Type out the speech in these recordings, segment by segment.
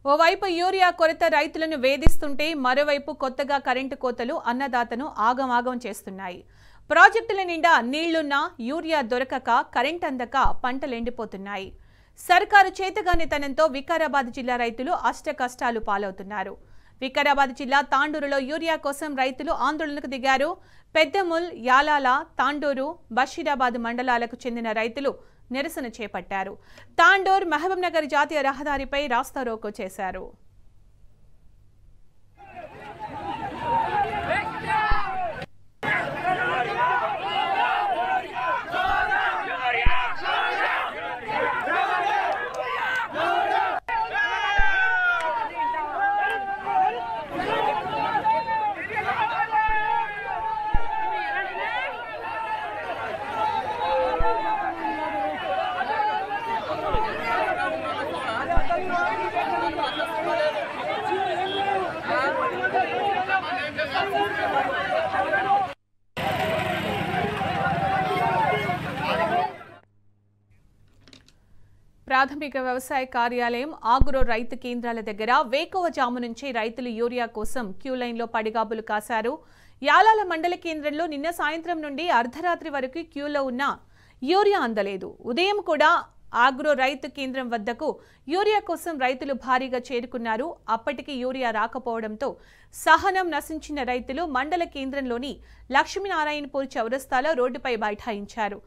ఓవైపు యూరియా కొరత రైతులను వేధిస్తుంటే మరోవైపు కొత్తగా కరెంటు కోతలు అన్నదాతను ఆగమాగం చేస్తున్నాయి. ప్రాజెక్టుల నిండా నీళ్లున్నా యూరియా దొరకక కరెంట్ అందక పంటలు ఎండిపోతున్నాయి. సర్కారు చేతగానితనంతో వికారాబాద్ జిల్లా రైతులు అష్టకష్టాలు పాలవుతున్నారు. వికారాబాద్ జిల్లా తాండూరులో యూరియా కోసం రైతులు ఆందోళనకు దిగారు. పెద్దముల్, యాలాల, తాండూరు, బషీరాబాద్ మండలాలకు చెందిన రైతులు నిరసన చేపట్టారు. తాండూర్ మహబూబ్ నగర్ జాతీయ రహదారిపై రాస్తారోకో చేశారు. ప్రాథమిక వ్యవసాయ కార్యాలయం ఆగ్రో రైతు కేంద్రాల దగ్గర వేకువజాము నుంచి రైతులు యూరియా కోసం క్యూ లైన్లో పడిగాపులు కాశారు. యాలాల మండల కేంద్రంలో నిన్న సాయంత్రం నుండి అర్ధరాత్రి వరకు క్యూలో ఉన్న యూరియా అందలేదు. ఉదయం కూడా ఆగ్రో రైతు కేంద్రం వద్దకు యూరియా కోసం రైతులు భారీగా చేరుకున్నారు. అప్పటికి యూరియా రాకపోవడంతో సహనం నశించిన రైతులు మండల కేంద్రంలోని లక్ష్మీనారాయణపూర్ చౌరస్తాలో రోడ్డుపై బైఠాయించారు.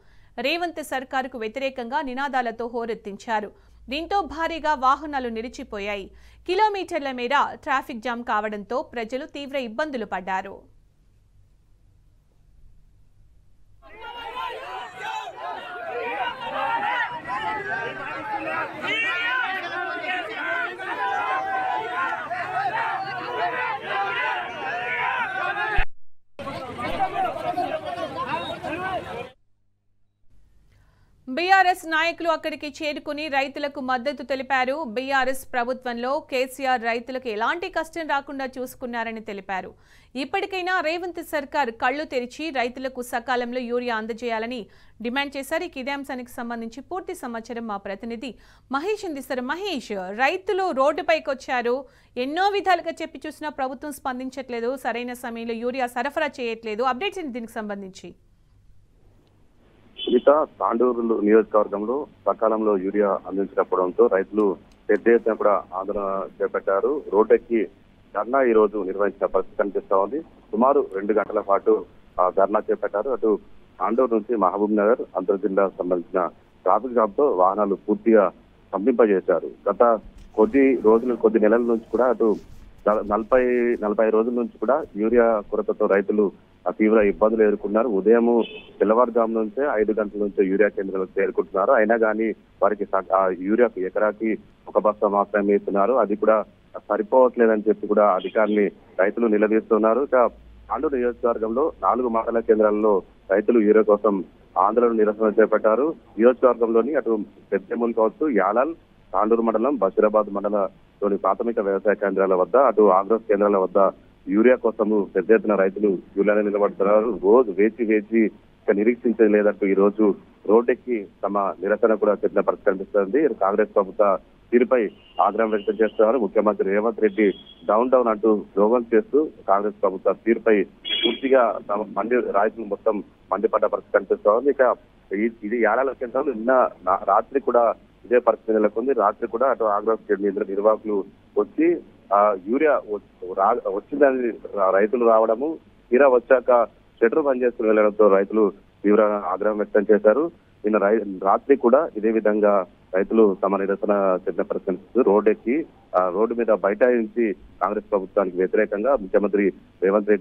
రేవంత్ సర్కారుకు వ్యతిరేకంగా నినాదాలతో హోరెత్తించారు. దీంతో భారీగా వాహనాలు నిలిచిపోయాయి. కిలోమీటర్ల మేర ట్రాఫిక్ జామ్ కావడంతో ప్రజలు తీవ్ర ఇబ్బందులు పడ్డారు. బీఆర్ఎస్ నాయకులు అక్కడికి చేరుకుని రైతులకు మద్దతు తెలిపారు. బీఆర్ఎస్ ప్రభుత్వంలో కేసీఆర్ రైతులకు ఎలాంటి కష్టం రాకుండా చూసుకున్నారని తెలిపారు. ఇప్పటికైనా రేవంత్ సర్కార్ కళ్లు తెరిచి రైతులకు సకాలంలో యూరియా అందజేయాలని డిమాండ్ చేశారు. ఇదే అంశానికి సంబంధించి పూర్తి సమాచారం మా ప్రతినిధి మహేష్ అందిస్తారు. మహేష్, రైతులు రోడ్డుపైకి వచ్చారు. ఎన్నో విధాలుగా చెప్పి చూసినా ప్రభుత్వం స్పందించట్లేదు, సరైన సమయంలో యూరియా సరఫరా చేయట్లేదు. అప్డేట్స్ ఏంటి దీనికి సంబంధించి? తాండూరు నియోజకవర్గంలో సకాలంలో యూరియా అందించకపోవడంతో రైతులు పెద్ద ఎత్తున కూడా ఆందోళన చేపట్టారు. రోడ్డెక్కి ధర్నా ఈ రోజు నిర్వహించిన పరిస్థితి కనిపిస్తా ఉంది. సుమారు 2 గంటల పాటు ధర్నా చేపట్టారు. అటు తాండూరు నుంచి మహబూబ్ నగర్ అంతర్ జిల్లా సంబంధించిన ట్రాఫిక్ జామ్ తో వాహనాలు పూర్తిగా స్తంభింపజేశారు. గత కొద్ది నెలల నుంచి కూడా అటు 40 రోజుల నుంచి కూడా యూరియా కొరతతో రైతులు తీవ్ర ఇబ్బందులు ఎదుర్కొన్నారు. ఉదయం తెల్లవారుజాము నుంచే 5 గంటల నుంచే యూరియా కేంద్రాలకు చేరుకుంటున్నారు. అయినా కానీ వారికి యూరియా ఎకరాకి 1 బస్తా మాత్రమే ఇస్తున్నారు. అది కూడా సరిపోవట్లేదని చెప్పి కూడా అధికారులు రైతులు నిలదీస్తున్నారు. ఇక తాండూరు నియోజకవర్గంలో 4 మండల కేంద్రాల్లో రైతులు యూరియా కోసం ఆందోళన నిరసన చేపట్టారు. నియోజకవర్గంలోని అటు పెద్దముల్ కావచ్చు, యాలాల్, తాండూరు మండలం, బషీరాబాద్ మండలంలోని ప్రాథమిక వ్యవసాయ కేంద్రాల వద్ద, అటు ఆగ్రో కేంద్రాల వద్ద యూరియా కోసం పెద్ద ఎత్తున రైతులు యూరియాలో నిలబడుతున్నారు. రోజు వేచి నిరీక్షించలేదంటూ ఈ రోజు రోడ్డెక్కి తమ నిరసన కూడా చెప్పిన పరిస్థితి కనిపిస్తుంది. కాంగ్రెస్ ప్రభుత్వ తీరుపై ఆగ్రహం వ్యక్తం చేస్తున్నారు. ముఖ్యమంత్రి రేవంత్ రెడ్డి డౌన్ అంటూ స్లోగన్ చేస్తూ కాంగ్రెస్ ప్రభుత్వ తీరుపై పూర్తిగా రైతులు మొత్తం మండిపడ్డ పరిస్థితి కనిపిస్తోంది. ఇక ఇది యాలాల కేంద్రంలో నిన్న రాత్రి కూడా ఇదే పరిస్థితి నెలకొంది. రాత్రి కూడా అటు ఆగ్రో నిర్వాహకులు వచ్చి యూరియా వచ్చిందని రైతులు రావడము, తీరా వచ్చాక షట్టర్ బంద్ చేసుకుని వెళ్లడంతో రైతులు తీవ్ర ఆగ్రహం వ్యక్తం చేశారు. నిన్న రాత్రి కూడా ఇదే విధంగా రైతులు తమ నిరసన చెప్పిన పరిస్థితి రోడ్డు మీద బైఠాయించి కాంగ్రెస్ ప్రభుత్వానికి వ్యతిరేకంగా, ముఖ్యమంత్రి రేవంత్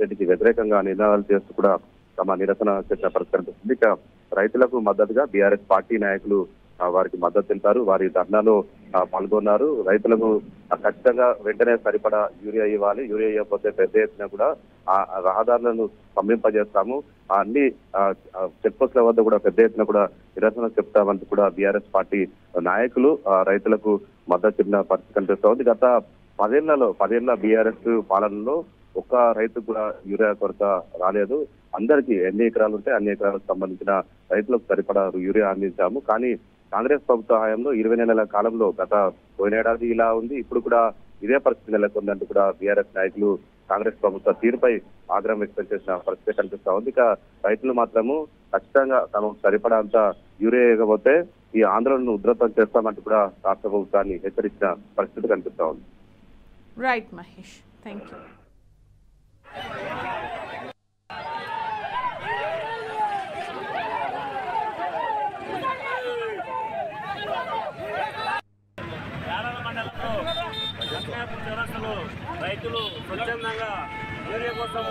రెడ్డికి వ్యతిరేకంగా నినాదాలు చేస్తూ కూడా తమ నిరసన చెప్పిన పరిస్థితి కనిపిస్తుంది. ఇక రైతులకు మద్దతుగా బీఆర్ఎస్ పార్టీ నాయకులు వారికి మద్దతు తెలిపారు. వారి ధర్నాలో పాల్గొన్నారు. రైతులకు ఖచ్చితంగా వెంటనే సరిపడా యూరియా ఇవ్వాలి, యూరియా ఇవ్వకపోతే పెద్ద ఎత్తున కూడా ఆ రహదారులను స్తంభింపజేస్తాము, అన్ని చెక్ పోస్టుల వద్ద కూడా పెద్ద ఎత్తున కూడా నిరసన చెప్తామంటూ కూడా బీఆర్ఎస్ పార్టీ నాయకులు రైతులకు మద్దతు చెప్పిన పరిస్థితి కనిపిస్తోంది. గత 10 ఏళ్ల బీఆర్ఎస్ పాలనలో ఒక్క రైతు కూడా యూరియా కొరత రాలేదు. అందరికీ ఎన్ని ఎకరాలు ఉంటే అన్ని ఎకరాలకు సంబంధించిన రైతులకు సరిపడా యూరియా అందించాము. కానీ కాంగ్రెస్ ప్రభుత్వ హయాంలో 20 నెలల కాలంలో గత పోయినేడాది ఇలా ఉంది, ఇప్పుడు కూడా ఇదే పరిస్థితి నెలకొందంటూ కూడా బీఆర్ఎస్ నాయకులు కాంగ్రెస్ ప్రభుత్వ తీరుపై ఆగ్రహం వ్యక్తం చేసిన పరిస్థితి కనిపిస్తా ఉంది. ఇక రైతులు మాత్రము ఖచ్చితంగా తమకు సరిపడంత యూరియా ఇవ్వకపోతే ఈ ఆందోళనను ఉధృతం చేస్తామంటూ కూడా రాష్ట్ర ప్రభుత్వాన్ని హెచ్చరించిన పరిస్థితి కనిపిస్తా ఉంది. Right Mahesh, thank you. రైతులు స్వచ్ఛందంగా యూరియా కోసం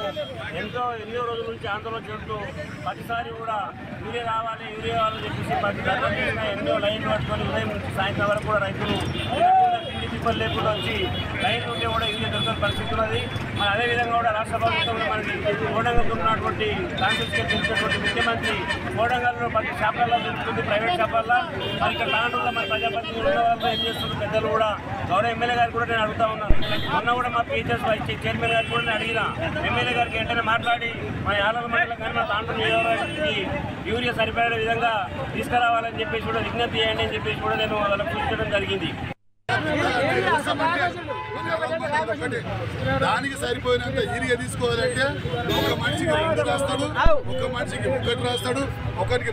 ఎన్నో రోజుల నుంచి ఆందోళన చేస్తూ ప్రతిసారి కూడా యూరియా కావాలని చెప్పేసి ప్రతి ధర ఎన్నో లైన్లు పట్టుకొని ఉదయం నుంచి సాయంత్రం వరకు కూడా రైతులు తిండి తిప్పలు లేకుండా వచ్చి లైన్ ఉంటే కూడా యూరియా దొరకని పరిస్థితి ఉన్నది. మరి అదేవిధంగా కూడా రాష్ట్ర ప్రభుత్వంలో మనకి కోడంగల్లో ఉన్నటువంటి కాన్స్టిట్యూన్సీకి తెలిసినటువంటి ముఖ్యమంత్రి కోడంగల్లో ప్రతి షాపులలో దొరుకుతుంది, ప్రైవేట్ షాపులలో. మరి ఇక్కడ లాండ్లో మన ప్రజాప్రతినిధులు ఉన్న వాళ్ళు ఏం చేస్తున్నారు పెద్దలు కూడా, గౌరవ ఎమ్మెల్యే గారు కూడా నేను అడుగుతా ఉన్నాను. మొన్న కూడా మా పిహెచ్ఎస్ వైస్ చైర్మన్ గారు కూడా నేను అడిగిన ఎమ్మెల్యే గారికి వెంటనే మాట్లాడి మన యాలల మండలం కానీ మన తాండ్రు యూరియా సరిపడే విధంగా తీసుకురావాలని చెప్పేసి కూడా విజ్ఞప్తి చేయండి అని చెప్పేసి కూడా నేను వాళ్ళకి సూచించడం జరిగింది. దానికి సరిపోయినంత యూరియా తీసుకోవాలంటే ఒక మనిషికి 2 రాస్తాడు, ఒక మనిషికి 1 రాస్తాడు, ఒకరికి